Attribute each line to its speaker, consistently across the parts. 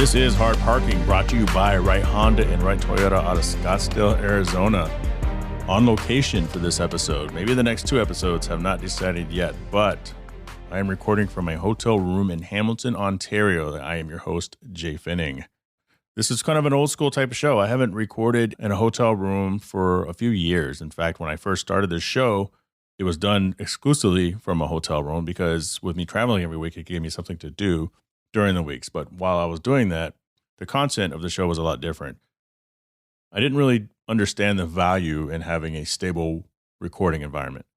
Speaker 1: This is Hard Parking, brought to you by Right Honda and Right Toyota out of Scottsdale, Arizona. On location for this episode, maybe the next two episodes, have not decided yet, but I am recording from a hotel room in Hamilton, Ontario. I am your host, Jhae Pfenning. This is kind of an old school type of show. I haven't recorded in a hotel room for a few years. In fact, when I first started this show, it was done exclusively from a hotel room because with me traveling every week, it gave me something to do during the weeks. But while I was doing that, the content of the show was a lot different. I didn't really understand the value in having a stable recording environment.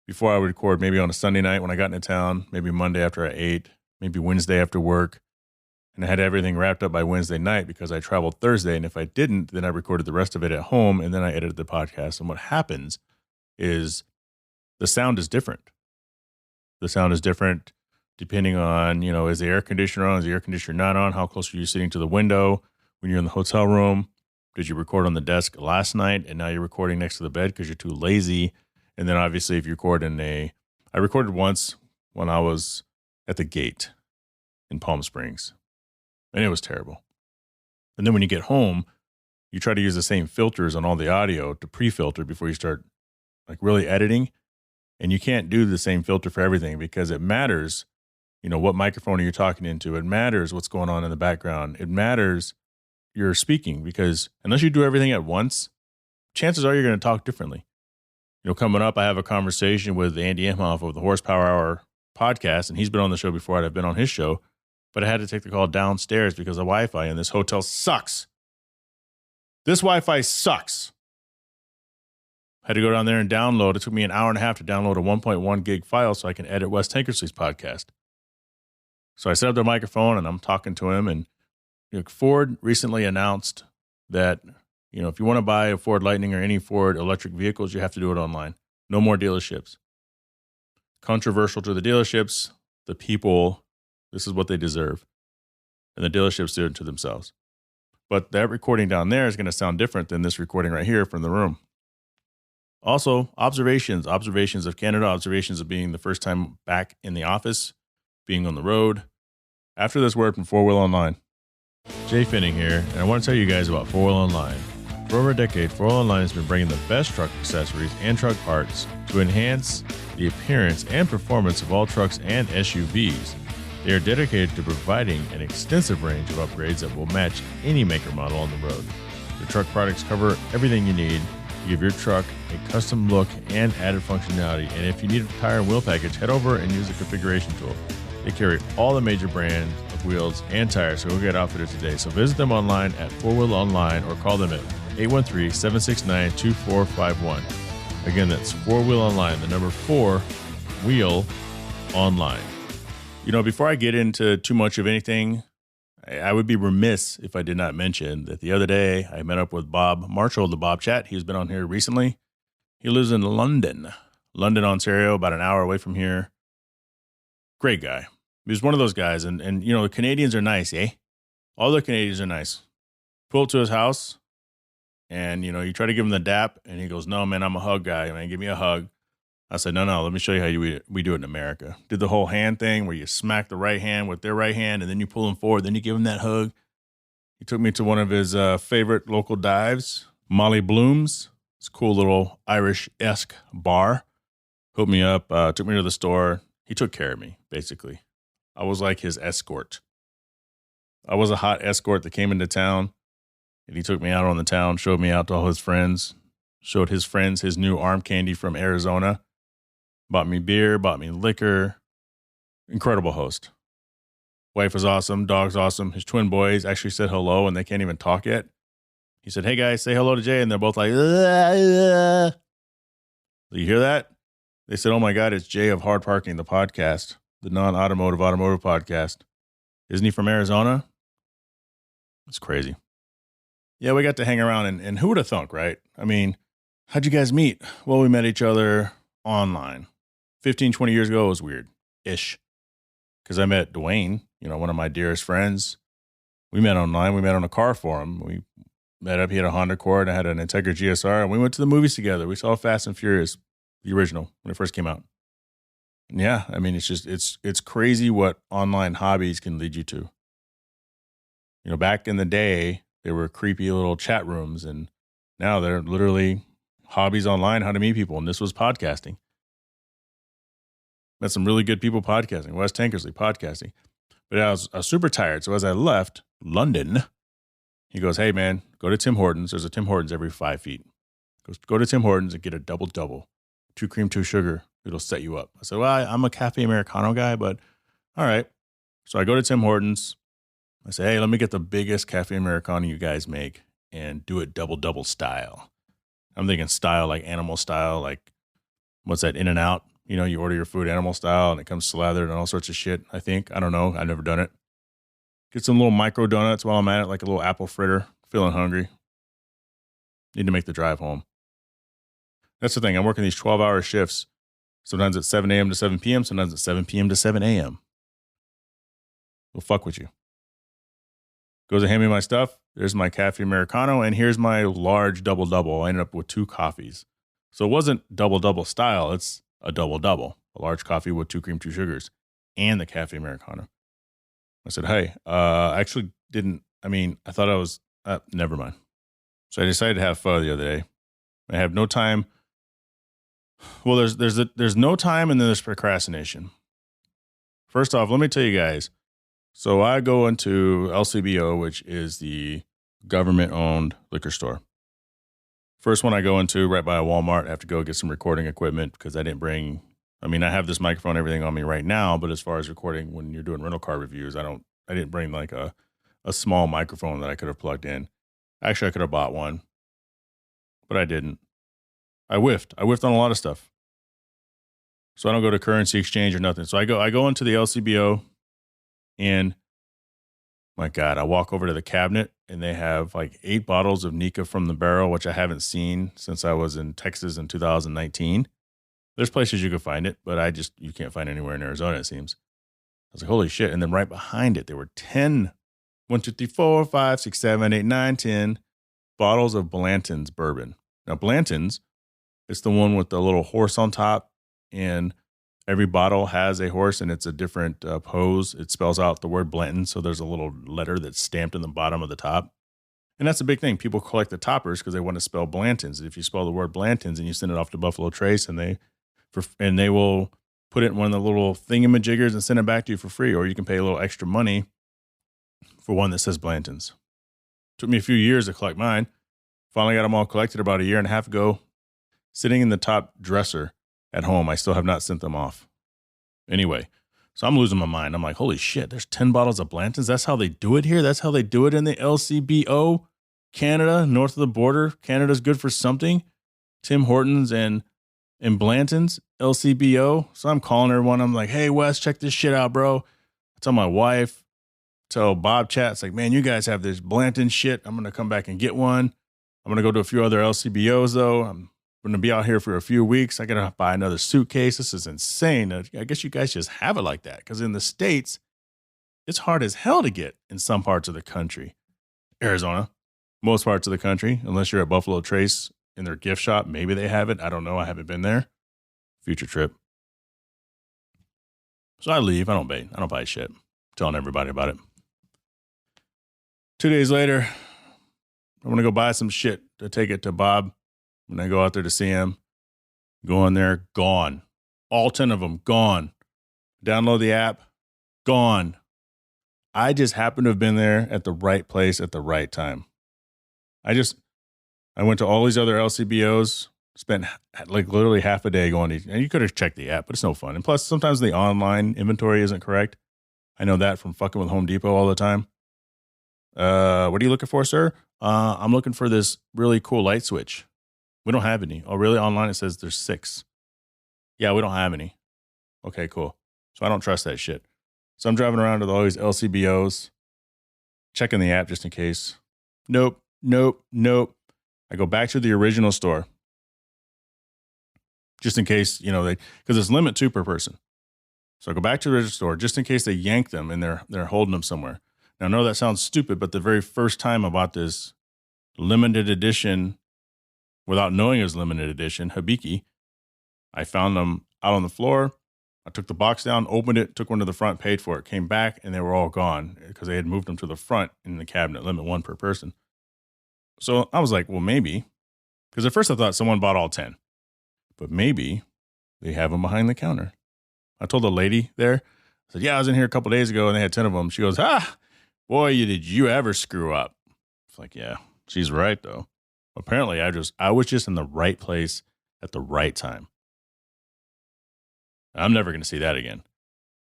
Speaker 1: Before I would record maybe on a Sunday night when I got into town, maybe Monday after I ate, maybe Wednesday after work. And I had everything wrapped up by Wednesday night because I traveled Thursday. And if I didn't, then I recorded the rest of it at home and then I edited the podcast. And what happens is the sound is different. The sound is different depending on, is the air conditioner on? Is the air conditioner not on? How close are you sitting to the window when you're in the hotel room? Did you record on the desk last night and now you're recording next to the bed because you're too lazy? And then obviously if you record I recorded once when I was at the gate in Palm Springs and it was terrible. And then when you get home, you try to use the same filters on all the audio to pre-filter before you start really editing. And you can't do the same filter for everything because it matters, what microphone are you talking into? It matters what's going on in the background. It matters you're speaking because unless you do everything at once, chances are you're going to talk differently. Coming up, I have a conversation with Andy Imhof of the Horsepower Hour podcast, and he's been on the show before and I've been on his show, but I had to take the call downstairs because the Wi-Fi in this hotel sucks. This Wi-Fi sucks. I had to go down there and download. It took me an hour and a half to download a 1.1 gig file so I can edit Wes Tankersley's podcast. So I set up the microphone and I'm talking to him. And Ford recently announced that, if you want to buy a Ford Lightning or any Ford electric vehicles, you have to do it online. No more dealerships. Controversial to the dealerships, the people, this is what they deserve. And the dealerships do it to themselves. But that recording down there is going to sound different than this recording right here from the room. Also, observations of Canada, observations of being the first time back in the office, being on the road. After this word from 4Wheel Online. Jhae Pfenning here, and I want to tell you guys about 4Wheel Online. For over a decade, 4Wheel Online has been bringing the best truck accessories and truck parts to enhance the appearance and performance of all trucks and SUVs. They are dedicated to providing an extensive range of upgrades that will match any maker model on the road. The truck products cover everything you need to give your truck a custom look and added functionality. And if you need a tire and wheel package, head over and use the configuration tool. They carry all the major brands of wheels and tires, so go get outfitted today. So visit them online at 4Wheel Online or call them at 813-769-2451. Again, that's 4Wheel Online, the number 4 Wheel Online. Before I get into too much of anything, I would be remiss if I did not mention that the other day I met up with Bob Marshall, the Bob Chat. He's been on here recently. He lives in London, Ontario, about an hour away from here. Great guy. He was one of those guys. And the Canadians are nice, eh? All the Canadians are nice. Pull up to his house and, you try to give him the dap and he goes, no, man, I'm a hug guy, man. Give me a hug. I said, no, let me show you how we do it in America. Did the whole hand thing where you smack the right hand with their right hand and then you pull them forward. Then you give them that hug. He took me to one of his favorite local dives, Molly Bloom's. It's a cool little Irish-esque bar. Hooked me up, took me to the store. He took care of me, basically. I was like his escort. I was a hot escort that came into town, and he took me out on the town, showed me out to all his friends, showed his friends his new arm candy from Arizona, bought me beer, bought me liquor. Incredible host. Wife was awesome, dog's awesome. His twin boys actually said hello, and they can't even talk yet. He said, hey, guys, say hello to Jay, and they're both like, Do you hear that? They said, oh, my God, it's Jay of Hard Parking, the podcast, the non-automotive automotive podcast. Isn't he from Arizona? It's crazy. Yeah, we got to hang around, and who would have thunk, right? I mean, how'd you guys meet? Well, we met each other online. 15, 20 years ago, it was weird-ish. Because I met Dwayne, one of my dearest friends. We met online. We met on a car forum. We met up. He had a Honda Accord. I had an Integra GSR, and we went to the movies together. We saw Fast and Furious, the original, when it first came out. And yeah, I mean, it's crazy what online hobbies can lead you to. Back in the day, they were creepy little chat rooms, and now they're literally hobbies online, how to meet people. And this was podcasting. Met some really good people podcasting. Wes Tankersley podcasting. But I was super tired. So as I left London, he goes, hey, man, go to Tim Hortons. There's a Tim Hortons every 5 feet. Go to Tim Hortons and get a double. 2 cream, 2 sugar. It'll set you up. I said, well, I'm a cafe Americano guy, but all right. So I go to Tim Hortons. I say, hey, let me get the biggest cafe Americano you guys make and do it double style. I'm thinking style, like animal style, like what's that, In-N-Out? You order your food animal style and it comes slathered and all sorts of shit, I think. I don't know. I've never done it. Get some little micro donuts while I'm at it, like a little apple fritter. Feeling hungry. Need to make the drive home. That's the thing. I'm working these 12-hour shifts. Sometimes at 7 a.m. to 7 p.m., sometimes at 7 p.m. to 7 a.m. We'll fuck with you. Goes to hand me my stuff. There's my cafe Americano, and here's my large double. I ended up with 2 coffees. So it wasn't double style. It's a double. A large coffee with 2 cream, 2 sugars, and the cafe Americano. I said, hey, I actually didn't, I thought I was, never mind. So I decided to have pho the other day. I have no time. Well, there's no time, and then there's procrastination. First off, let me tell you guys. So I go into LCBO, which is the government-owned liquor store. First one I go into right by a Walmart. I have to go get some recording equipment because I didn't bring. I have this microphone, and everything on me right now, but as far as recording, when you're doing rental car reviews, I didn't bring like a small microphone that I could have plugged in. Actually, I could have bought one, but I didn't. I whiffed on a lot of stuff. So I don't go to currency exchange or nothing. So I go into the LCBO, and my God, I walk over to the cabinet and they have like 8 bottles of Nika from the barrel, which I haven't seen since I was in Texas in 2019. There's places you can find it, but you can't find it anywhere in Arizona, it seems. I was like, holy shit. And then right behind it, there were 10, 1, 2, 3, 4, 5, 6, 7, 8, 9, 10 bottles of Blanton's bourbon. Now, Blanton's, it's the one with the little horse on top, and every bottle has a horse, and it's a different pose. It spells out the word Blanton, so there's a little letter that's stamped in the bottom of the top. And that's a big thing. People collect the toppers because they want to spell Blanton's. If you spell the word Blanton's and you send it off to Buffalo Trace, and they will put it in one of the little thingamajiggers and send it back to you for free, or you can pay a little extra money for one that says Blanton's. Took me a few years to collect mine. Finally got them all collected about 1.5 years ago. Sitting in the top dresser at home. I still have not sent them off. Anyway, so I'm losing my mind. I'm like, holy shit, there's 10 bottles of Blanton's. That's how they do it here. That's how they do it in the LCBO. Canada, north of the border. Canada's good for something. Tim Hortons and Blanton's, LCBO. So I'm calling everyone. I'm like, hey, Wes, check this shit out, bro. I tell my wife, tell Bob Chat, it's like, man, you guys have this Blanton shit. I'm going to come back and get one. I'm going to go to a few other LCBOs, though. I'm going to be out here for a few weeks. I got to buy another suitcase. This is insane. I guess you guys just have it like that. Because in the States, it's hard as hell to get in some parts of the country. Arizona, most parts of the country, unless you're at Buffalo Trace in their gift shop. Maybe they have it. I don't know. I haven't been there. Future trip. So I leave. I don't buy shit. Telling everybody about it. 2 days later, I'm going to go buy some shit to take it to Bob. When I go out there to see him, go in there, gone. All 10 of them, gone. Download the app, gone. I just happened to have been there at the right place at the right time. I went to all these other LCBOs, spent like literally half a day going to, and you could have checked the app, but it's no fun. And plus, sometimes the online inventory isn't correct. I know that from fucking with Home Depot all the time. What are you looking for, sir? I'm looking for this really cool light switch. We don't have any. Oh, really? Online it says there's 6. Yeah, we don't have any. Okay, cool. So I don't trust that shit. So I'm driving around to all these LCBOs, checking the app just in case. Nope. I go back to the original store. Just in case, because it's limit 2 per person. So I go back to the original store just in case they yank them and they're holding them somewhere. Now, I know that sounds stupid, but the very first time I bought this limited edition, without knowing it was limited edition, Hibiki, I found them out on the floor. I took the box down, opened it, took one to the front, paid for it, came back, and they were all gone because they had moved them to the front in the cabinet, limit 1 per person. So I was like, well, maybe. Because at first I thought someone bought all 10. But maybe they have them behind the counter. I told the lady there, I said, yeah, I was in here a couple days ago and they had 10 of them. She goes, boy, did you ever screw up? It's like, yeah, she's right, though. Apparently, I was just in the right place at the right time. I'm never going to see that again.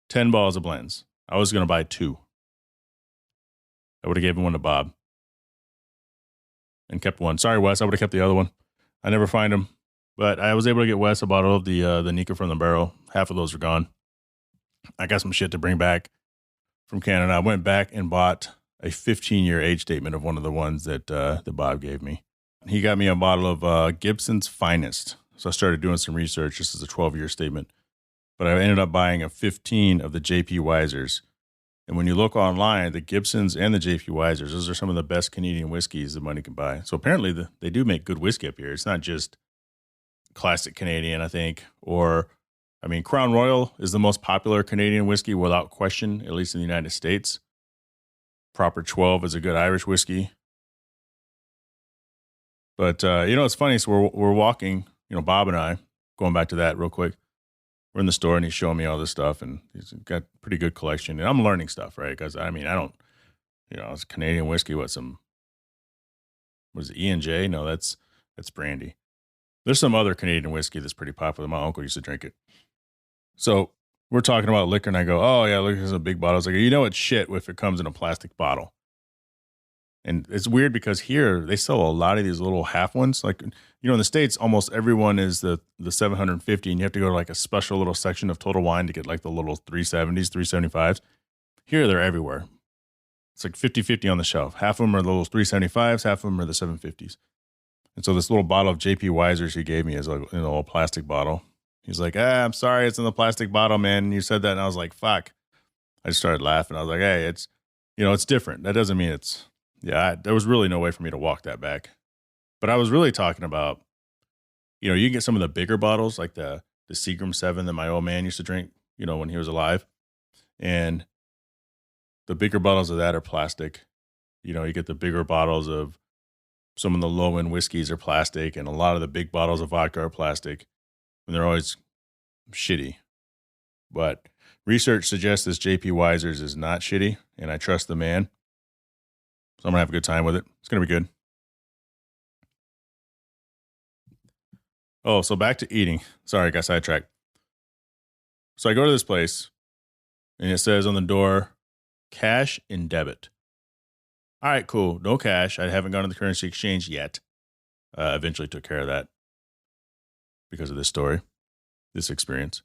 Speaker 1: 10 balls of blends. I was going to buy 2. I would have given one to Bob and kept one. Sorry, Wes, I would have kept the other one. I never find them. But I was able to get Wes a bottle of the Nika from the barrel. Half of those are gone. I got some shit to bring back from Canada. I went back and bought a 15-year age statement of one of the ones that Bob gave me. He got me a bottle of Gibson's Finest. So I started doing some research. This is a 12-year statement. But I ended up buying a 15 of the J.P. Wisers. And when you look online, the Gibsons and the J.P. Wisers, those are some of the best Canadian whiskeys that money can buy. So apparently they do make good whiskey up here. It's not just classic Canadian, I think. Crown Royal is the most popular Canadian whiskey without question, at least in the United States. Proper 12 is a good Irish whiskey. But, it's funny. So we're walking, Bob and I, going back to that real quick. We're in the store and he's showing me all this stuff and he's got a pretty good collection. And I'm learning stuff, right? Because, I don't, it's Canadian whiskey. What is it, E&J? No, that's brandy. There's some other Canadian whiskey that's pretty popular. My uncle used to drink it. So we're talking about liquor and I go, oh yeah, look, there's a big bottle. I was like, it's shit if it comes in a plastic bottle. And it's weird because here they sell a lot of these little half ones. Like, in the States, almost everyone is the 750 and you have to go to like a special little section of Total Wine to get like the little 370s, 375s. Here, they're everywhere. It's like 50-50 on the shelf. Half of them are the little 375s, half of them are the 750s. And so this little bottle of J.P. Wisers he gave me is a plastic bottle. He's like, I'm sorry, it's in the plastic bottle, man. And you said that, and I was like, fuck. I just started laughing. I was like, hey, it's, it's different. That doesn't mean it's, there was really no way for me to walk that back. But I was really talking about, you can get some of the bigger bottles, like the Seagram 7 that my old man used to drink, when he was alive. And the bigger bottles of that are plastic. You get the bigger bottles of some of the low-end whiskeys are plastic, and a lot of the big bottles of vodka are plastic. And they're always shitty. But research suggests this J.P. Wisers is not shitty, and I trust the man. So I'm going to have a good time with it. It's going to be good. Oh, so back to eating. Sorry, I got sidetracked. So I go to this place, and it says on the door, cash and debit. All right, cool. No cash. I haven't gone to the currency exchange yet. Eventually took care of that because of this story, this experience.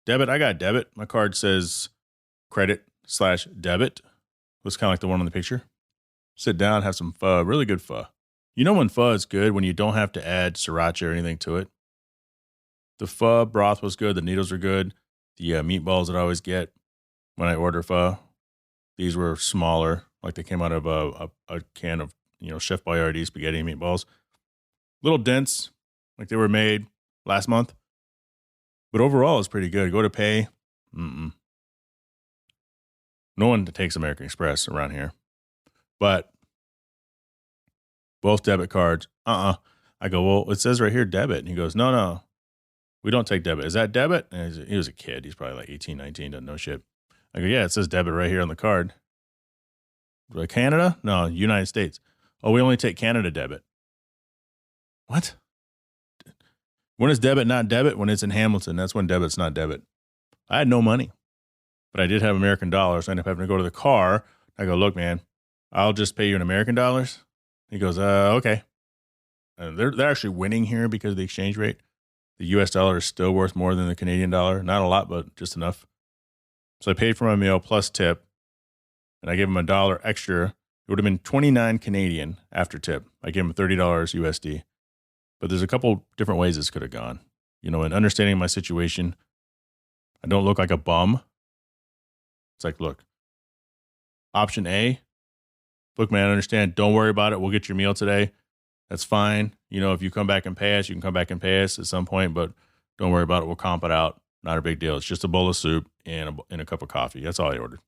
Speaker 1: Debit, I got debit. My card says credit/debit. Looks kind of like the one on the picture. Sit down, have some pho, really good pho. You know when pho is good? When you don't have to add sriracha or anything to it. The pho broth was good. The noodles were good. The meatballs that I always get when I order pho, these were smaller. Like they came out of a can of, Chef Boyardee spaghetti meatballs. Little dense, like they were made last month. But overall, it's pretty good. Go to pay. No one takes American Express around here. But both debit cards, I go, well, it says right here debit. And he goes, no, we don't take debit. Is that debit? And he was a kid. He's probably like 18, 19, doesn't know shit. I go, yeah, it says debit right here on the card. Like Canada? No, United States. Oh, we only take Canada debit. What? When is debit not debit? When it's in Hamilton, that's when debit's not debit. I had no money, but I did have American dollars. I ended up having to go to the car. I go, look, man, I'll just pay you in American dollars. He goes, okay. And they're actually winning here because of the exchange rate. The U.S. dollar is still worth more than the Canadian dollar. Not a lot, but just enough. So I paid for my meal plus tip, and I gave him $1 extra. It would have been 29 Canadian after tip. I gave him $30 USD. But there's a couple different ways this could have gone. In understanding my situation, I don't look like a bum. It's like, look, option A, look, man, I understand. Don't worry about it. We'll get your meal today. That's fine. If you come back and pay us, you can come back and pay us at some point, but don't worry about it. We'll comp it out. Not a big deal. It's just a bowl of soup and a cup of coffee. That's all I ordered.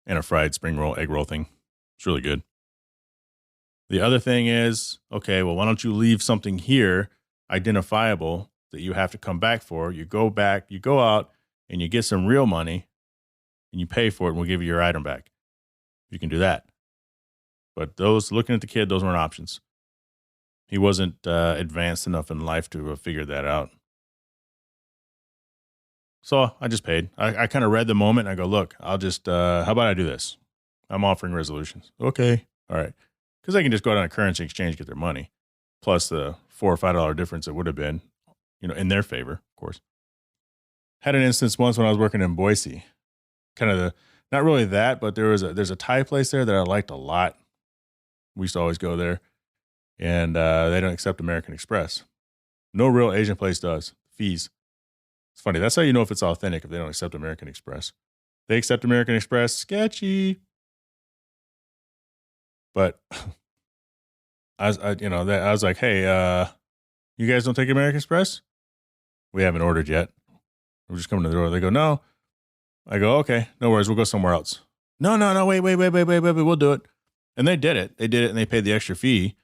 Speaker 1: And a fried spring roll, egg roll thing. It's really good. The other thing is, okay, well, why don't you leave something here identifiable that you have to come back for? You go back, you go out, and you get some real money, and you pay for it, and we'll give you your item back. You can do that. But looking at the kid, those weren't options. He wasn't advanced enough in life to have figured that out. So I just paid. I kind of read the moment, and I go, look, I'll just, how about I do this? I'm offering resolutions. Okay. All right. Because they can just go out on a currency exchange, get their money, plus the $4 or $5 difference it would have been, in their favor, of course. Had an instance once when I was working in Boise. Kind of not really that, but there's a Thai place there that I liked a lot. We used to always go there, and they don't accept American Express. No real Asian place does. Fees. It's funny. That's how you know if it's authentic, if they don't accept American Express. They accept American Express, sketchy. But I was like, hey, you guys don't take American Express? We haven't ordered yet. We're just coming to the door. They go, no. I go, okay, no worries. We'll go somewhere else. No, wait. We'll do it. And they did it. And they paid the extra fee.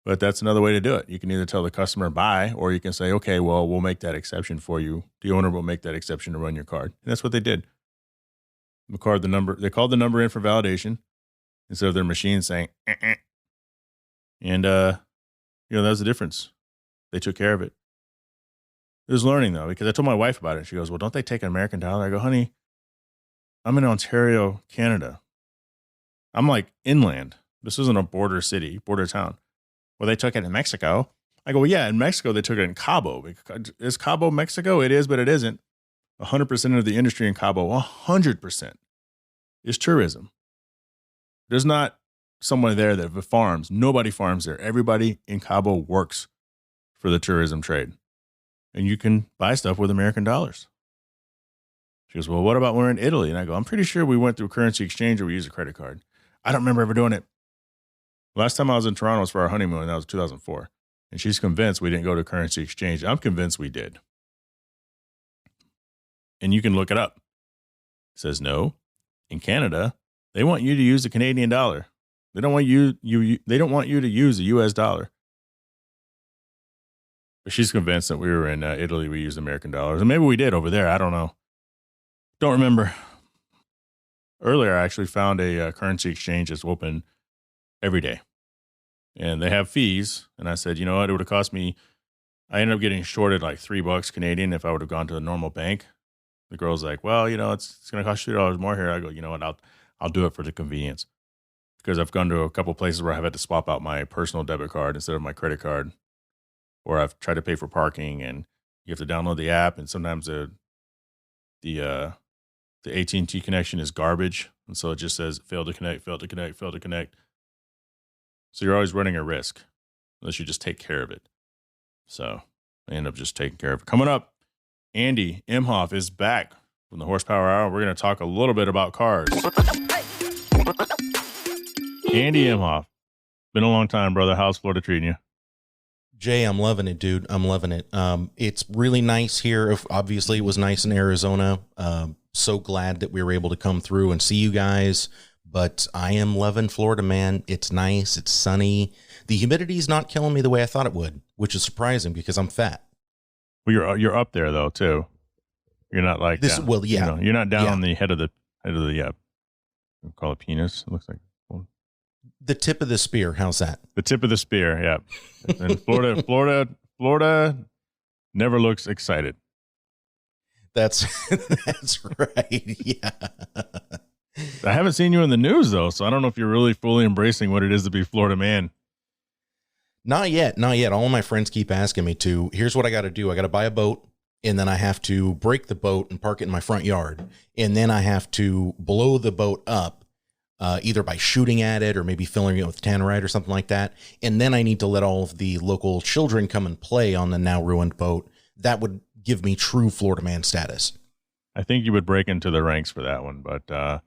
Speaker 1: But that's another way to do it. You can either tell the customer buy, or you can say, okay, well, we'll make that exception for you. The owner will make that exception to run your card. And that's what they did. They called the number in for validation instead of their machine saying, And, that was the difference. They took care of it. It was learning, though, because I told my wife about it. She goes, well, don't they take an American dollar? I go, honey, I'm in Ontario, Canada. I'm like inland. This isn't a border city, border town. Well, they took it in Mexico. I go, well, yeah, in Mexico, they took it in Cabo. Is Cabo Mexico? It is, but it isn't. 100% of the industry in Cabo, 100% is tourism. There's not someone there that farms. Nobody farms there. Everybody in Cabo works for the tourism trade. And you can buy stuff with American dollars. She goes, well, what about when we're in Italy? And I go, I'm pretty sure we went through currency exchange or we used a credit card. I don't remember ever doing it. Last time I was in Toronto was for our honeymoon, and that was 2004. And she's convinced we didn't go to currency exchange. I'm convinced we did. And you can look it up. It says, no, in Canada, they want you to use the Canadian dollar. They don't want they don't want you to use the US dollar. But she's convinced that we were in Italy, we used American dollars. And maybe we did over there. I don't know. Don't remember. Earlier, I actually found a currency exchange that's open every day. And they have fees. And I said, you know what? It would have cost me, I ended up getting shorted like $3 Canadian if I would have gone to a normal bank. The girl's like, well, it's going to cost $2 more here. I go, you know what? I'll do it for the convenience. Because I've gone to a couple places where I've had to swap out my personal debit card instead of my credit card. Or I've tried to pay for parking and you have to download the app. And sometimes the AT&T connection is garbage. And so it just says failed to connect. So you're always running a risk unless you just take care of it. So I end up just taking care of it. Coming up, Andy Imhof is back from the Horsepower Hour. We're going to talk a little bit about cars. Andy Imhof. Been a long time, brother. How's Florida treating you?
Speaker 2: Jay, I'm loving it, dude. I'm loving it. It's really nice here. Obviously, it was nice in Arizona. So glad that we were able to come through and see you guys. But I am loving Florida, man. It's nice. It's sunny. The humidity is not killing me the way I thought it would, which is surprising because I'm fat.
Speaker 1: Well, you're up there though too. You're not like
Speaker 2: this.
Speaker 1: Down,
Speaker 2: well, yeah,
Speaker 1: you're not down on the head of the we call it penis. It looks like
Speaker 2: the tip of the spear. How's that?
Speaker 1: The tip of the spear. Yeah. And Florida never looks excited.
Speaker 2: That's right. Yeah.
Speaker 1: I haven't seen you in the news though, so I don't know if you're really fully embracing what it is to be Florida man.
Speaker 2: Not yet. All my friends keep asking me to. Here's what I got to do. I got to buy a boat, and then I have to break the boat and park it in my front yard. And then I have to blow the boat up, either by shooting at it or maybe filling it with tannerite or something like that. And then I need to let all of the local children come and play on the now ruined boat. That would give me true Florida man status.
Speaker 1: I think you would break into the ranks for that one. But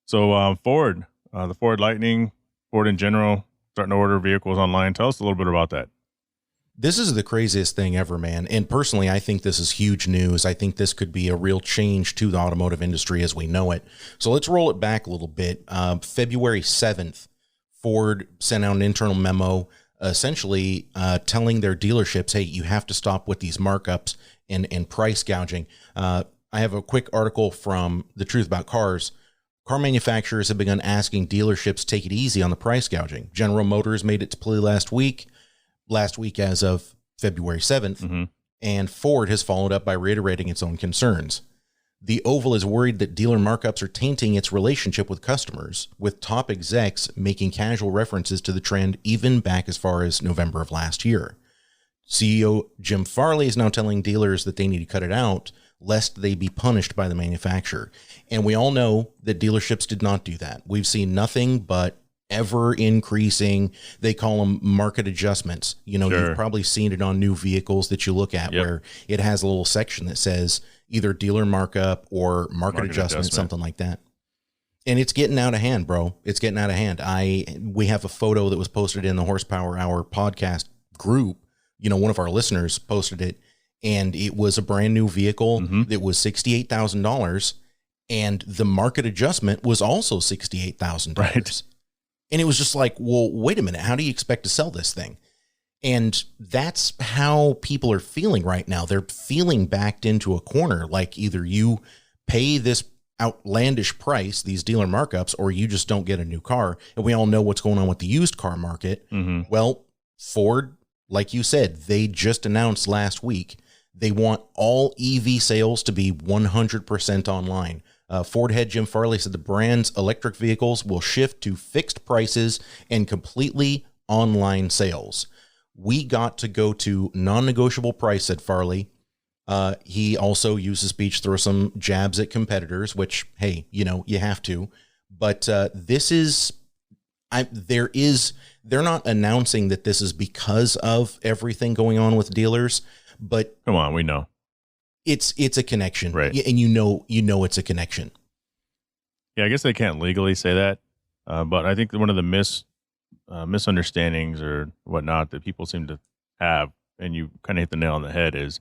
Speaker 1: so Ford, the Ford Lightning, Ford in general, starting to order vehicles online. Tell us a little bit about that.
Speaker 2: This is the craziest thing ever, man. And personally, I think this is huge news. I think this could be a real change to the automotive industry as we know it. So let's roll it back a little bit. February 7th, Ford sent out an internal memo essentially telling their dealerships, hey, you have to stop with these markups and price gouging. I have a quick article from The Truth About Cars. Car manufacturers have begun asking dealerships to take it easy on the price gouging. General Motors made its plea last week as of February 7th, and Ford has followed up by reiterating its own concerns. The Oval is worried that dealer markups are tainting its relationship with customers, with top execs making casual references to the trend even back as far as November of last year. CEO Jim Farley is now telling dealers that they need to cut it out, lest they be punished by the manufacturer. And we all know that dealerships did not do that. We've seen nothing but ever increasing, they call them market adjustments. You know, You've probably seen it on new vehicles that you look at where it has a little section that says either dealer markup or market adjustment, something like that. And it's getting out of hand, bro. It's getting out of hand. We have a photo that was posted in the Horsepower Hour podcast group. You know, one of our listeners posted it, and it was a brand new vehicle that was $68,000, and the market adjustment was also $68,000. Right. And it was just like, well, wait a minute. How do you expect to sell this thing? And that's how people are feeling right now. They're feeling backed into a corner. Like either you pay this outlandish price, these dealer markups, or you just don't get a new car. And we all know what's going on with the used car market. Well, Ford, like you said, they just announced last week, they want all EV sales to be 100% online. Ford head Jim Farley said the brand's electric vehicles will shift to fixed prices and completely online sales. We got to go to non-negotiable price, said Farley. He also used his speech to throw some jabs at competitors, which, hey, you know, you have to. But they're not announcing that this is because of everything going on with dealers, but
Speaker 1: come on, we know.
Speaker 2: It's a connection,
Speaker 1: right?
Speaker 2: And you know it's a connection.
Speaker 1: Yeah, I guess they can't legally say that, but I think one of the misunderstandings or whatnot that people seem to have, and you kind of hit the nail on the head, is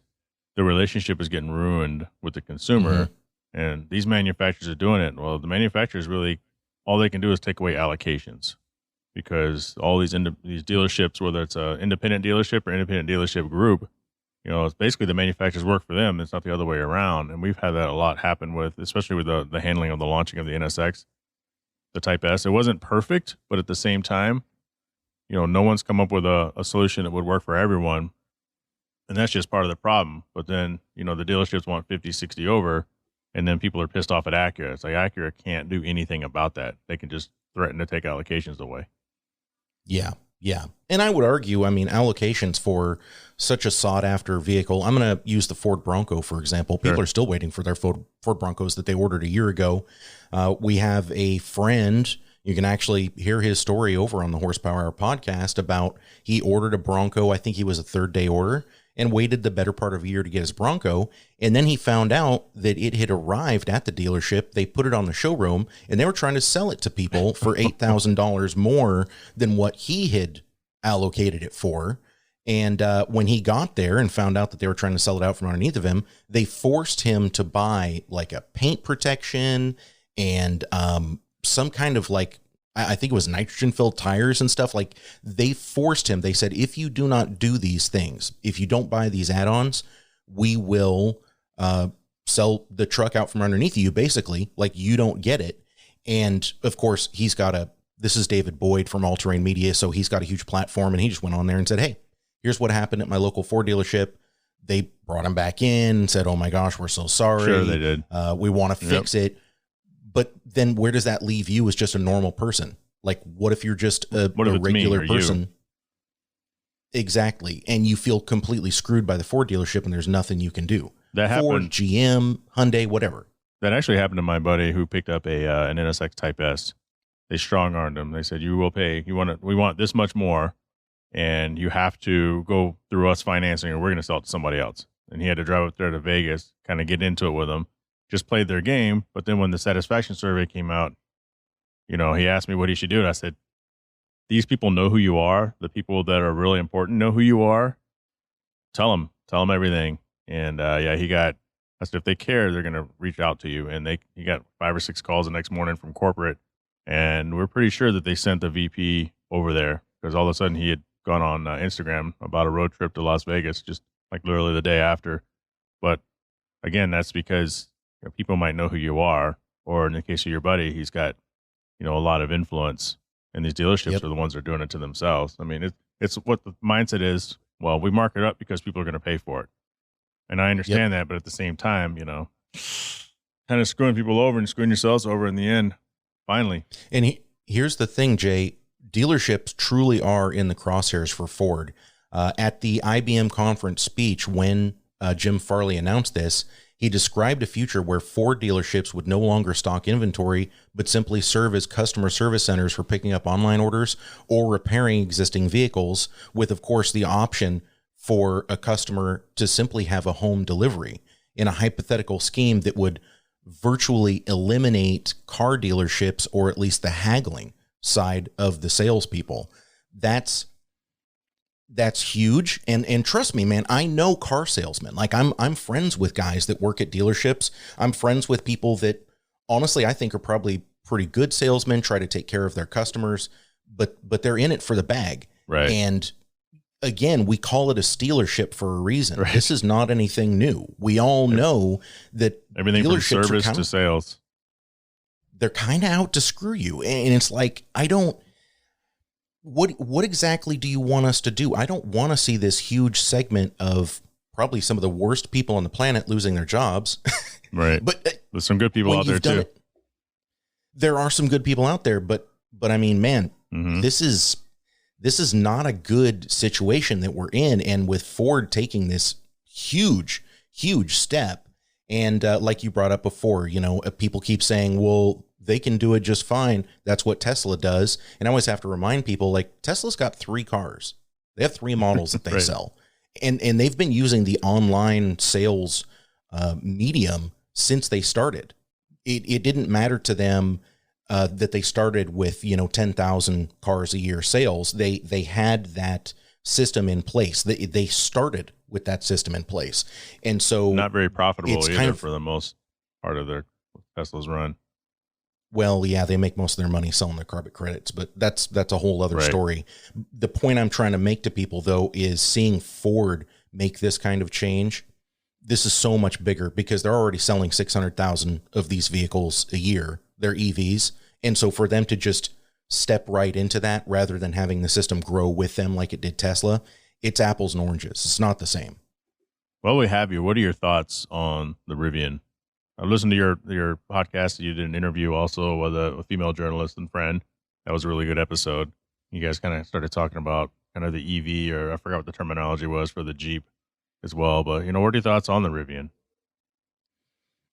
Speaker 1: the relationship is getting ruined with the consumer, and these manufacturers are doing it. Well, the manufacturers really, all they can do is take away allocations, because all these dealerships, whether it's an independent dealership or independent dealership group, you know, it's basically the manufacturers work for them. It's not the other way around. And we've had that a lot happen with, especially with the handling of the launching of the NSX, the Type S. It wasn't perfect, but at the same time, you know, no one's come up with a solution that would work for everyone. And that's just part of the problem. But then, you know, the dealerships want 50, 60 over, and then people are pissed off at Acura. It's like Acura can't do anything about that. They can just threaten to take allocations away.
Speaker 2: Yeah. Yeah. And I would argue, I mean, allocations for such a sought after vehicle. I'm going to use the Ford Bronco, for example. People are still waiting for their Ford Broncos that they ordered a year ago. We have a friend, you can actually hear his story over on the Horsepower Hour podcast about he ordered a Bronco. I think he was a 3rd day order and waited the better part of a year to get his Bronco. And then he found out that it had arrived at the dealership. They put it on the showroom and they were trying to sell it to people for $8,000 more than what he had allocated it for. And when he got there and found out that they were trying to sell it out from underneath of him, they forced him to buy like a paint protection and some kind of like, I think it was nitrogen filled tires and stuff. Like they forced him. They said, if you do not do these things, if you don't buy these add-ons, we will sell the truck out from underneath you, basically. Like you don't get it. And of course he's got this is David Boyd from All Terrain Media. So he's got a huge platform and he just went on there and said, hey, here's what happened at my local Ford dealership. They brought him back in and said, oh my gosh, we're so sorry.
Speaker 1: Sure, they did.
Speaker 2: We want to fix it. But then where does that leave you as just a normal person? Like, what if you're just a regular person? You? Exactly. And you feel completely screwed by the Ford dealership and there's nothing you can do.
Speaker 1: That happened.
Speaker 2: Ford, GM, Hyundai, whatever.
Speaker 1: That actually happened to my buddy who picked up an NSX Type S. They strong-armed him. They said, you will pay. We want this much more, and you have to go through us financing or we're going to sell it to somebody else. And he had to drive up there to Vegas, kind of get into it with them. Just played their game. But then when the satisfaction survey came out, you know, he asked me what he should do. And I said, these people know who you are. The people that are really important know who you are. tell them everything. And he got, I said, if they care, they're going to reach out to you. And he got 5 or 6 calls the next morning from corporate. And we're pretty sure that they sent the VP over there because all of a sudden he had gone on Instagram about a road trip to Las Vegas, just like literally the day after. But again, that's because people might know who you are, or in the case of your buddy, he's got, a lot of influence, and these dealerships are the ones that are doing it to themselves. I mean, it's what the mindset is. Well, we mark it up because people are going to pay for it. And I understand that, but at the same time, kind of screwing people over and screwing yourselves over in the end, finally.
Speaker 2: And here's the thing, Jay. Dealerships truly are in the crosshairs for Ford. At the IBM conference speech, when Jim Farley announced this, he described a future where Ford dealerships would no longer stock inventory, but simply serve as customer service centers for picking up online orders or repairing existing vehicles, with, of course, the option for a customer to simply have a home delivery in a hypothetical scheme that would virtually eliminate car dealerships, or at least the haggling side of the salespeople. That's huge. And trust me, man, I know car salesmen. Like I'm friends with guys that work at dealerships. I'm friends with people that honestly, I think are probably pretty good salesmen, try to take care of their customers, but they're in it for the bag.
Speaker 1: Right.
Speaker 2: And again, we call it a stealership for a reason.
Speaker 1: Right.
Speaker 2: This is not anything new. We all know that
Speaker 1: everything from service to sales,
Speaker 2: they're kind of out to screw you. And it's like, what exactly do you want us to do? I don't want to see this huge segment of probably some of the worst people on the planet losing their jobs.
Speaker 1: Right.
Speaker 2: But
Speaker 1: there's some good people out there too.
Speaker 2: There are some good people out there, but I mean, man, this is not a good situation that we're in. And with Ford taking this huge step, and like you brought up before, people keep saying, well, they can do it just fine. That's what Tesla does. And I always have to remind people, like, Tesla's got 3 cars. They have 3 models that they
Speaker 1: right.
Speaker 2: sell. And they've been using the online sales medium since they started. It didn't matter to them that they started with, 10,000 cars a year sales. They had that system in place. They started with that system in place. And so
Speaker 1: not very profitable either
Speaker 2: kind of,
Speaker 1: for the most part of their Tesla's run.
Speaker 2: Well, yeah, they make most of their money selling their carbon credits, but that's a whole other story. The point I'm trying to make to people, though, is seeing Ford make this kind of change. This is so much bigger because they're already selling 600,000 of these vehicles a year. They're EVs. And so for them to just step right into that rather than having the system grow with them like it did Tesla, it's apples and oranges. It's not the same.
Speaker 1: Well, we have you. What are your thoughts on the Rivian? I listened to your podcast. You did an interview also with a female journalist and friend. That was a really good episode. You guys kind of started talking about kind of the EV, or I forgot what the terminology was for the Jeep as well. But, what are your thoughts on the Rivian?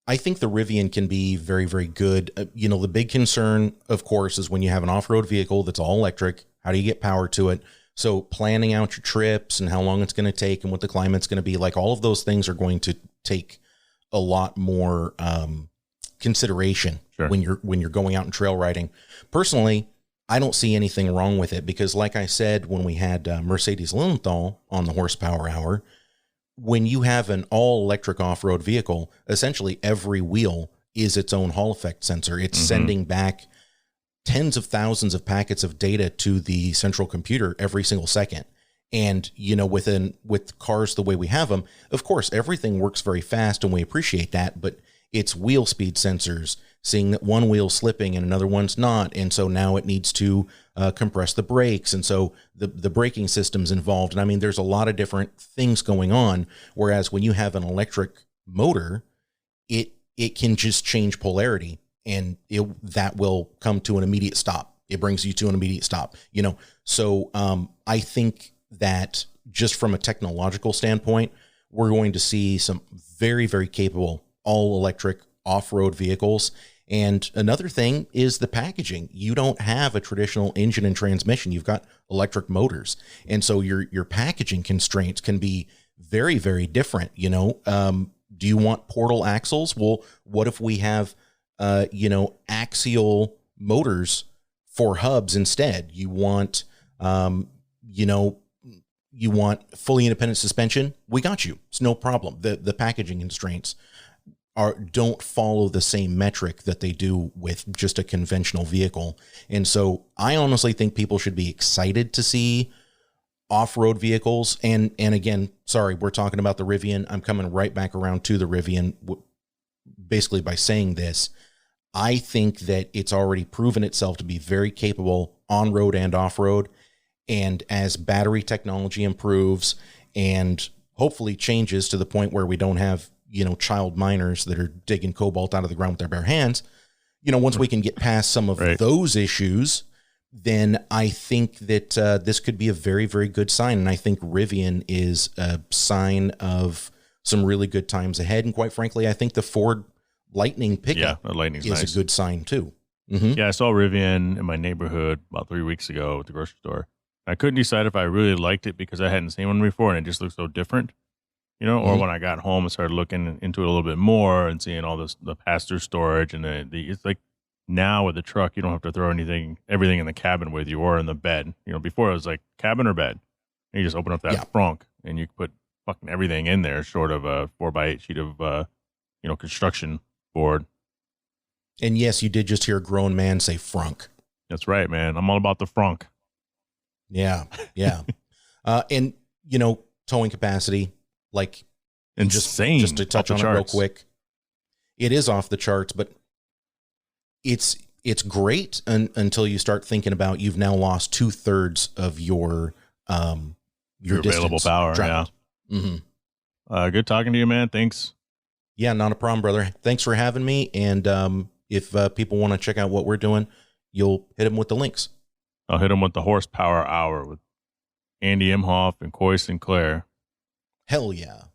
Speaker 2: I think the Rivian can be very, very good. The big concern, of course, is when you have an off-road vehicle that's all electric, how do you get power to it? So planning out your trips and how long it's going to take and what the climate's going to be like, all of those things are going to take a lot more consideration when you're going out and trail riding. Personally, I don't see anything wrong with it because, like I said, when we had Mercedes Lilienthal on the Horsepower Hour, when you have an all-electric off-road vehicle, essentially every wheel is its own Hall effect sensor. It's sending back tens of thousands of packets of data to the central computer every single second. And, with cars the way we have them, of course, everything works very fast and we appreciate that, but it's wheel speed sensors, seeing that one wheel's slipping and another one's not. And so now it needs to compress the brakes. And so the braking system's involved. And I mean, there's a lot of different things going on. Whereas when you have an electric motor, it can just change polarity and that will come to an immediate stop. It brings you to an immediate stop, So I think that just from a technological standpoint, we're going to see some very, very capable all electric off-road vehicles. And another thing is the packaging. You don't have a traditional engine and transmission. You've got electric motors. And so your packaging constraints can be very, very different. Do you want portal axles? Well, what if we have, axial motors for hubs instead? You want, you want fully independent suspension, we got you. It's no problem. The packaging constraints don't follow the same metric that they do with just a conventional vehicle. And so I honestly think people should be excited to see off-road vehicles. And again, sorry, we're talking about the Rivian. I'm coming right back around to the Rivian basically by saying this. I think that it's already proven itself to be very capable on-road and off-road. And as battery technology improves and hopefully changes to the point where we don't have, child miners that are digging cobalt out of the ground with their bare hands, once we can get past some of those issues, then I think that this could be a very, very good sign. And I think Rivian is a sign of some really good times ahead. And quite frankly, I think the Ford Lightning pickup is nice. A good sign too. Mm-hmm.
Speaker 1: Yeah, I saw Rivian in my neighborhood about 3 weeks ago at the grocery store. I couldn't decide if I really liked it because I hadn't seen one before and it just looked so different, or when I got home and started looking into it a little bit more and seeing all this, the pass-through storage and it's like now with the truck, you don't have to throw everything in the cabin with you or in the bed. Before it was like cabin or bed. And you just open up that trunk and you put fucking everything in there short of a 4x8 sheet of, construction board.
Speaker 2: And yes, you did just hear a grown man say frunk.
Speaker 1: That's right, man. I'm all about the frunk.
Speaker 2: Yeah. And towing capacity, like
Speaker 1: insane.
Speaker 2: Just to touch on it real quick, it is off the charts, but it's great until you start thinking about you've now lost 2/3 of your
Speaker 1: available power.
Speaker 2: traveled.
Speaker 1: Yeah. Mm-hmm. Good talking to you, man. Thanks.
Speaker 2: Yeah, not a problem, brother. Thanks for having me. And if people want to check out what we're doing, you'll hit them with the links.
Speaker 1: I'll hit him with the horsepower hour with Andy Imhof and Coy Sinclair.
Speaker 2: Hell yeah.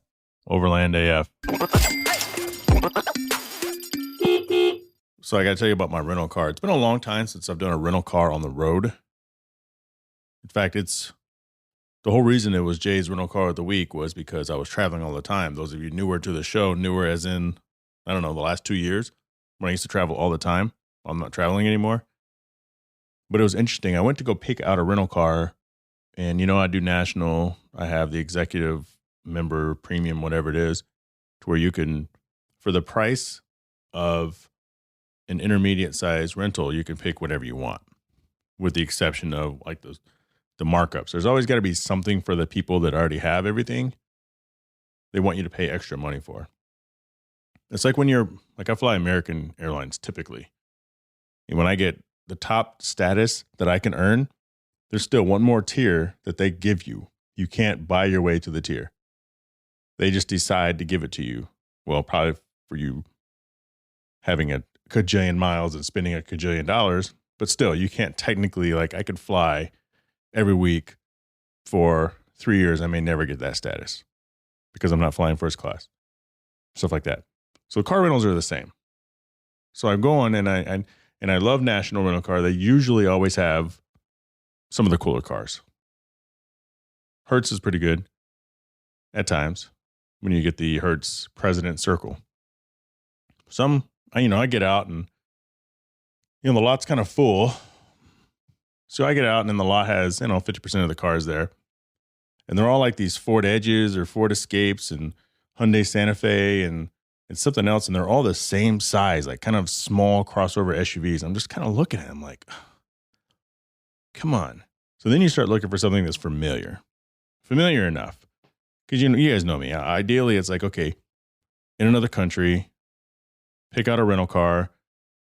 Speaker 1: Overland AF. So I got to tell you about my rental car. It's been a long time since I've done a rental car on the road. In fact, it's the whole reason it was Jay's rental car of the week was because I was traveling all the time. Those of you newer to the show, newer as in, I don't know, the last 2 years when I used to travel all the time. I'm not traveling anymore. But it was interesting. I went to go pick out a rental car and, I do national. I have the executive member premium, whatever it is, to where you can, for the price of an intermediate size rental, you can pick whatever you want with the exception of like the markups. There's always got to be something for the people that already have everything they want you to pay extra money for. It's like when I fly American Airlines typically. And when I get the top status that I can earn, there's still one more tier that they give you. You can't buy your way to the tier. They just decide to give it to you. Well, probably for you having a kajillion miles and spending a kajillion dollars, but still you can't technically, I could fly every week for 3 years. I may never get that status because I'm not flying first class, stuff like that. So car rentals are the same. So I'm going and I love National Rental Car. They usually always have some of the cooler cars. Hertz is pretty good at times when you get the Hertz President Circle. I get out and, the lot's kind of full. So I get out and then the lot has, 50% of the cars there. And they're all like these Ford Edges or Ford Escapes and Hyundai Santa Fe and something else. And they're all the same size, like kind of small crossover SUVs. I'm just kind of looking at them like, come on. So then you start looking for something that's familiar enough. Because, you guys know me. Ideally, it's like, okay, in another country, pick out a rental car.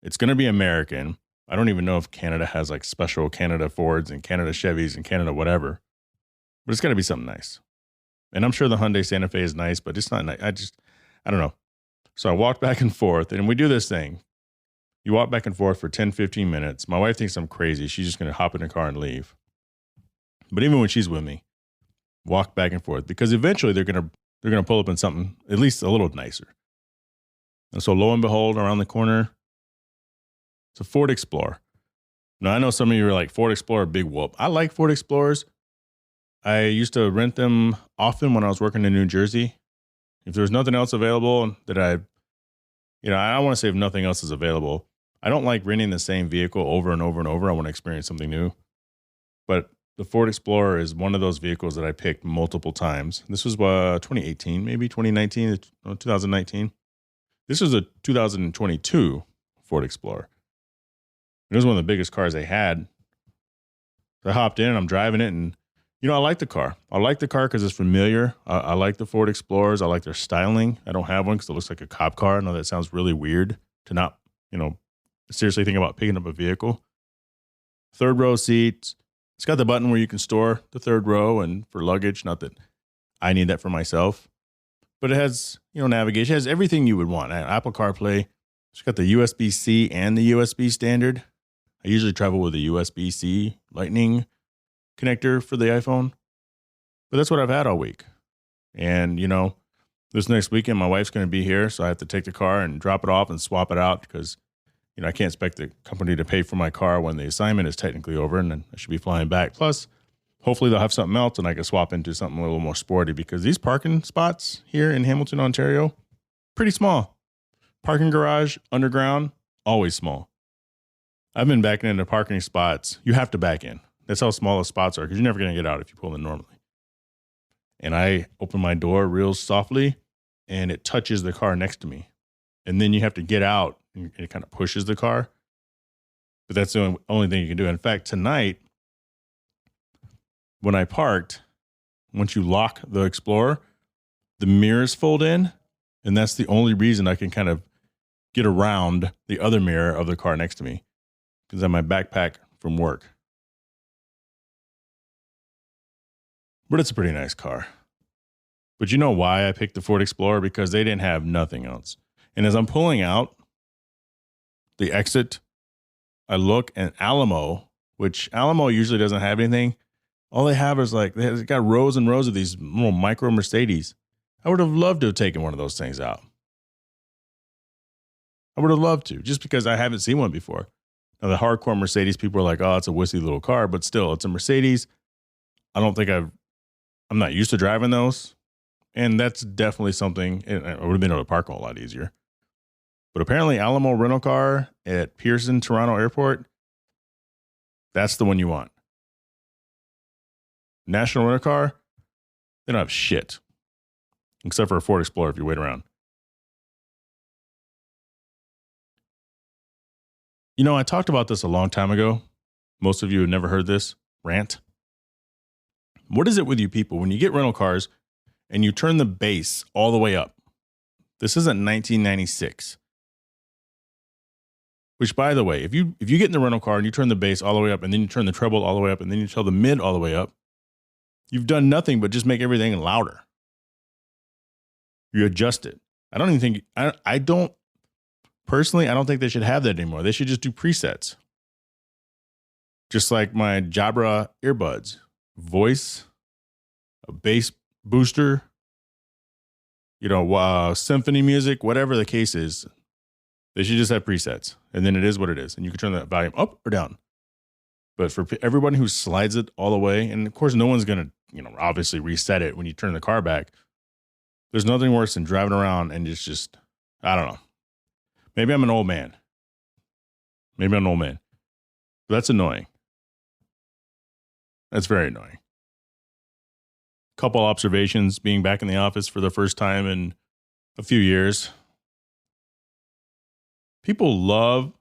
Speaker 1: It's going to be American. I don't even know if Canada has like special Canada Fords and Canada Chevys and Canada whatever. But it's got to be something nice. And I'm sure the Hyundai Santa Fe is nice, but it's not nice. I don't know. So I walked back and forth, and we do this thing. You walk back and forth for 10, 15 minutes. My wife thinks I'm crazy. She's just going to hop in the car and leave. But even when she's with me, walk back and forth because eventually they're going to pull up in something at least a little nicer. And so lo and behold, around the corner, it's a Ford Explorer. Now, I know some of you are like, Ford Explorer, big whoop. I like Ford Explorers. I used to rent them often when I was working in New Jersey. If there's nothing else available that I don't want to say if nothing else is available. I don't like renting the same vehicle over and over and over. I want to experience something new. But the Ford Explorer is one of those vehicles that I picked multiple times. This was 2018, maybe 2019, 2019. This was a 2022 Ford Explorer. It was one of the biggest cars they had. I hopped in and I'm driving it, and I like the car. I like the car because it's familiar. I like the Ford Explorers. I like their styling. I don't have one because it looks like a cop car. I know that sounds really weird to not, seriously think about picking up a vehicle. Third row seats. It's got the button where you can store the third row and for luggage. Not that I need that for myself, but it has, navigation. It has everything you would want. Apple CarPlay. It's got the USB-C and the USB standard. I usually travel with a USB-C Lightning connector for the iPhone, but that's what I've had all week. And, this next weekend, my wife's going to be here, so I have to take the car and drop it off and swap it out because, I can't expect the company to pay for my car when the assignment is technically over, and then I should be flying back. Plus, hopefully they'll have something else and I can swap into something a little more sporty because these parking spots here in Hamilton, Ontario, pretty small. Parking garage, underground, always small. I've been backing into parking spots. You have to back in. That's how small the spots are because you're never going to get out if you pull in normally. And I open my door real softly and it touches the car next to me. And then you have to get out and it kind of pushes the car. But that's the only thing you can do. In fact, tonight, when I parked, once you lock the Explorer, the mirrors fold in. And that's the only reason I can kind of get around the other mirror of the car next to me because I have my backpack from work. But it's a pretty nice car. But you know why I picked the Ford Explorer? Because they didn't have nothing else. And as I'm pulling out the exit, I look and Alamo, which Alamo usually doesn't have anything. All they have is they got rows and rows of these little micro Mercedes. I would have loved to have taken one of those things out. I would have loved to, just because I haven't seen one before. Now, the hardcore Mercedes people are like, oh, it's a wussy little car, but still, it's a Mercedes. I'm not used to driving those. And that's definitely something, I would have been able to park a lot easier. But apparently Alamo Rental Car at Pearson, Toronto Airport, that's the one you want. National Rental Car, they don't have shit. Except for a Ford Explorer if you wait around. I talked about this a long time ago. Most of you have never heard this rant. What is it with you people when you get rental cars and you turn the bass all the way up? This isn't 1996. Which, by the way, if you get in the rental car and you turn the bass all the way up and then you turn the treble all the way up and then you tell the mid all the way up, you've done nothing but just make everything louder. You adjust it. I don't think they should have that anymore. They should just do presets. Just like my Jabra earbuds, voice, a bass booster, symphony music, whatever the case is. They should just have presets, and then it is what it is. And you can turn that volume up or down. But for everyone who slides it all the way, and of course, no one's going to, obviously reset it when you turn the car back. There's nothing worse than driving around and just, I don't know. Maybe I'm an old man. But that's annoying. That's very annoying. Couple observations being back in the office for the first time in a few years. People love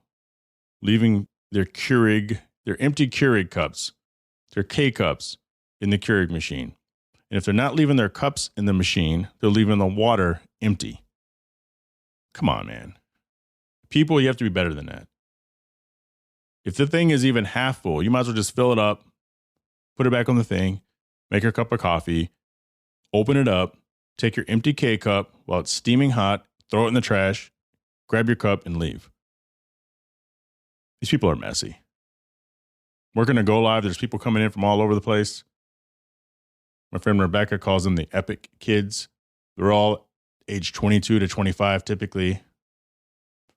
Speaker 1: leaving their empty Keurig cups, their K-cups in the Keurig machine. And if they're not leaving their cups in the machine, they're leaving the water empty. Come on, man. People, you have to be better than that. If the thing is even half full, you might as well just fill it up, put it back on the thing, make your cup of coffee, open it up, take your empty K-cup while it's steaming hot, throw it in the trash, grab your cup, and leave. These people are messy. We're going to go live. There's people coming in from all over the place. My friend Rebecca calls them the epic kids. They're all age 22 to 25 typically.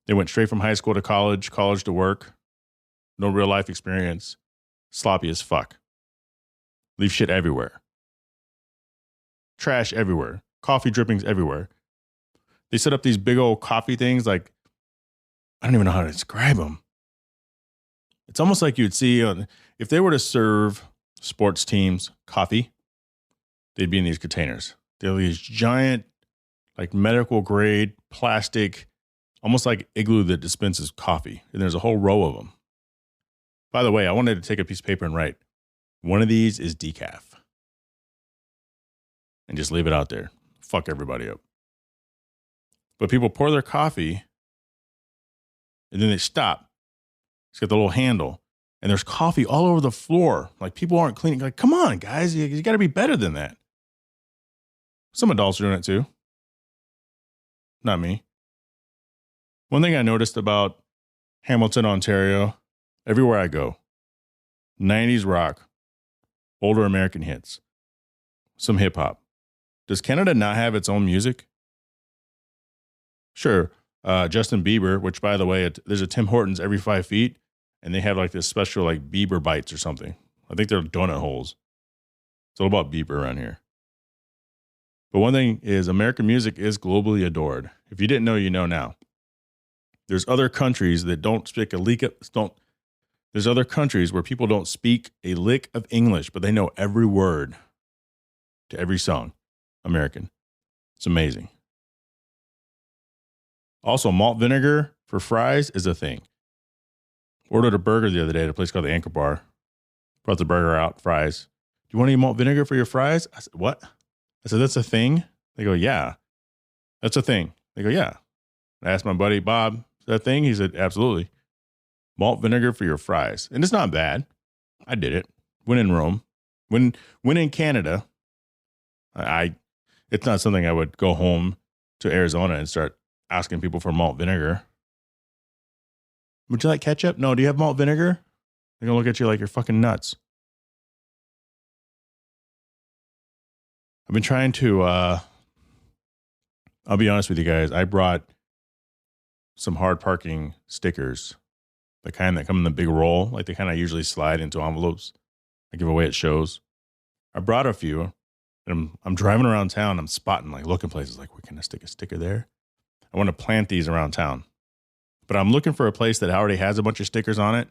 Speaker 1: They went straight from high school to college to work. No real life experience. Sloppy as fuck. Leave shit everywhere. Trash everywhere. Coffee drippings everywhere. They set up these big old coffee things like, I don't even know how to describe them. It's almost like you'd see if they were to serve sports teams, coffee, they'd be in these containers. They're these giant, like medical grade plastic, almost like igloo that dispenses coffee. And there's a whole row of them. By the way, I wanted to take a piece of paper and write, one of these is decaf. And just leave it out there. Fuck everybody up. But people pour their coffee and then they stop. It's got the little handle. And there's coffee all over the floor. Like people aren't cleaning. Like, come on, guys. You got to be better than that. Some adults are doing it too. Not me. One thing I noticed about Hamilton, Ontario, everywhere I go, 90s rock, older American hits, some hip hop. Does Canada not have its own music? Sure. Justin Bieber, which by the way, there's a Tim Hortons every 5 feet, and they have like this special like Bieber bites or something. I think they're donut holes. It's all about Bieber around here. But one thing is American music is globally adored. If you didn't know, you know now. There's other countries that don't speak a lick of, there's other countries where people don't speak a lick of English, but they know every word to every song. American. It's amazing. Also, malt vinegar for fries is a thing. Ordered a burger the other day at a place called the Anchor Bar. Brought the burger out, fries. Do you want any malt vinegar for your fries? I said, what? I said, that's a thing? They go, yeah. That's a thing. They go, yeah. I asked my buddy, Bob, is that a thing? He said, absolutely. Malt vinegar for your fries. And it's not bad. I did it. When in Rome. When in Canada, it's not something I would go home to Arizona and start asking people for malt vinegar. Would you like ketchup? No. Do you have malt vinegar? They're going to look at you like you're fucking nuts. I've been trying to, I'll be honest with you guys. I brought some hard parking stickers, the kind that come in the big roll, like they kind of usually slide into envelopes. I give away at shows. I brought a few. And I'm driving around town. I'm spotting, like looking places like, where can I stick a sticker there? I want to plant these around town. But I'm looking for a place that already has a bunch of stickers on it.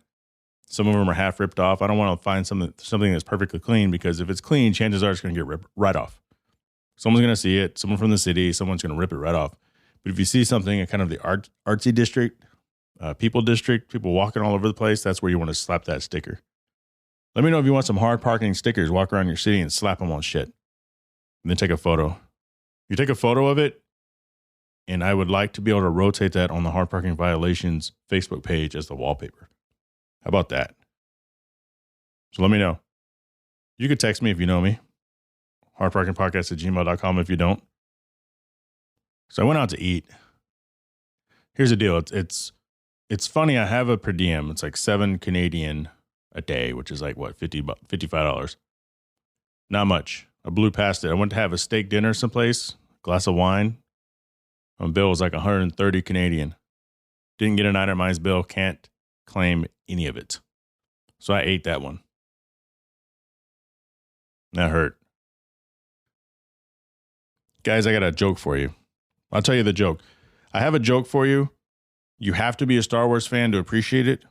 Speaker 1: Some of them are half ripped off. I don't want to find something that's perfectly clean, because if it's clean, chances are it's going to get ripped right off. Someone's going to see it. Someone from the city. Someone's going to rip it right off. But if you see something in kind of the artsy district, people walking all over the place, that's where you want to slap that sticker. Let me know if you want some hard parking stickers. Walk around your city and slap them on shit. And then take a photo. You take a photo of it, and I would like to be able to rotate that on the Hard Parking Violations Facebook page as the wallpaper. How about that? So let me know. You could text me if you know me. HardParkingPodcast@gmail.com if you don't. So I went out to eat. Here's the deal. It's funny. I have a per diem. It's like $7 Canadian a day, which is like what, $55. Not much. I blew past it. I went to have a steak dinner someplace, glass of wine. My bill was like 130 Canadian. Didn't get an itemized bill. Can't claim any of it. So I ate that one. That hurt. Guys, I got a joke for you. I'll tell you the joke. I have a joke for you. You have to be a Star Wars fan to appreciate it.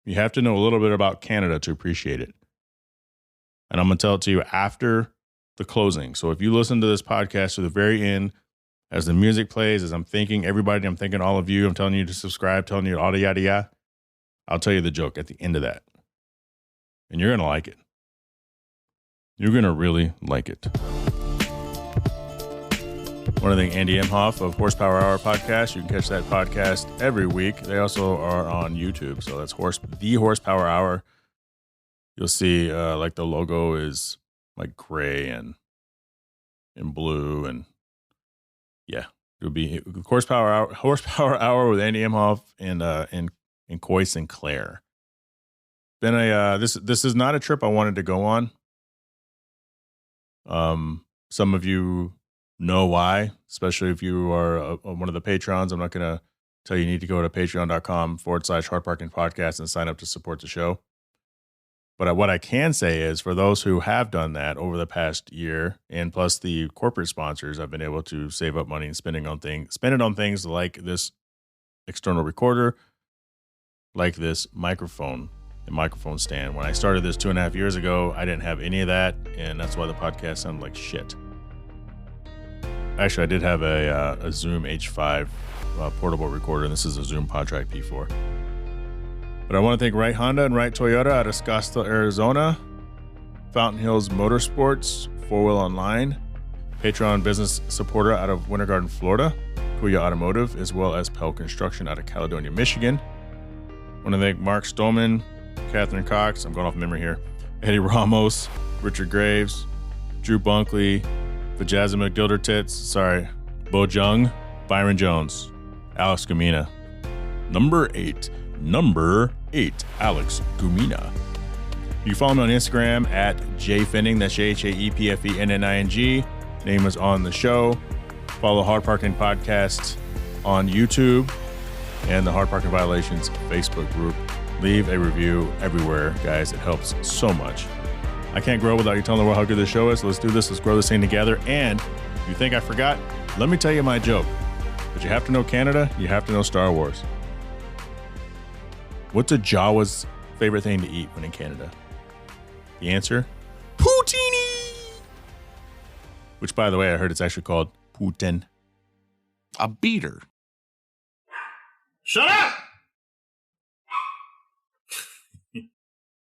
Speaker 1: You have to know a little bit about Canada to appreciate it. And I'm going to tell it to you after the closing. So if you listen to this podcast to the very end, as the music plays, as I'm thanking everybody, I'm thanking all of you, I'm telling you to subscribe, telling you all the yada yada, I'll tell you the joke at the end of that. And you're going to like it. You're going to really like it. I want to thank Andy Imhof of Horsepower Hour Podcast. You can catch that podcast every week. They also are on YouTube. So that's the Horsepower Hour. You'll see like the logo is like gray and blue, and yeah, it'll be Horsepower Hour with Andy Imhof and Coy Sinclair. Been a this is not a trip I wanted to go on. Some of you know why, especially if you are one of the patrons. I'm not going to tell you need to go to patreon.com/HardParkingPodcast and sign up to support the show. But what I can say is, for those who have done that over the past year, and plus the corporate sponsors, I've been able to save up money and spend it on things like this external recorder, like this microphone and microphone stand. When I started this 2.5 years ago, I didn't have any of that, and that's why the podcast sounded like shit. Actually, I did have a Zoom H5 portable recorder, and this is a Zoom PodTrack P4. But I want to thank Wright Honda and Wright Toyota out of Scottsdale, Arizona, Fountain Hills Motorsports, 4Wheel Online, Patreon business supporter out of Winter Garden, Florida, Kuya Automotive, as well as Pell Construction out of Caledonia, Michigan. I want to thank Mark Stolman, Catherine Cox, I'm going off memory here, Eddie Ramos, Richard Graves, Drew Bunkley, Vajazza McDildertits, Bo Jung, Byron Jones, Alex Gumina. Number eight, Alex Gumina. You can follow me on Instagram at Jhae Pfenning, that's JhaePfenning. Name is on the show. Follow Hard Parking Podcast on YouTube and the Hard Parking Violations Facebook group. Leave a review everywhere, guys. It helps so much. I can't grow without you telling the world how good the show is. Let's do this. Let's grow this thing together. And if you think I forgot, let me tell you my joke. But you have to know Canada. You have to know Star Wars. What's a Jawa's favorite thing to eat when in Canada? The answer? Poutine! Which, by the way, I heard it's actually called Putin.
Speaker 3: A beater.
Speaker 4: Shut up!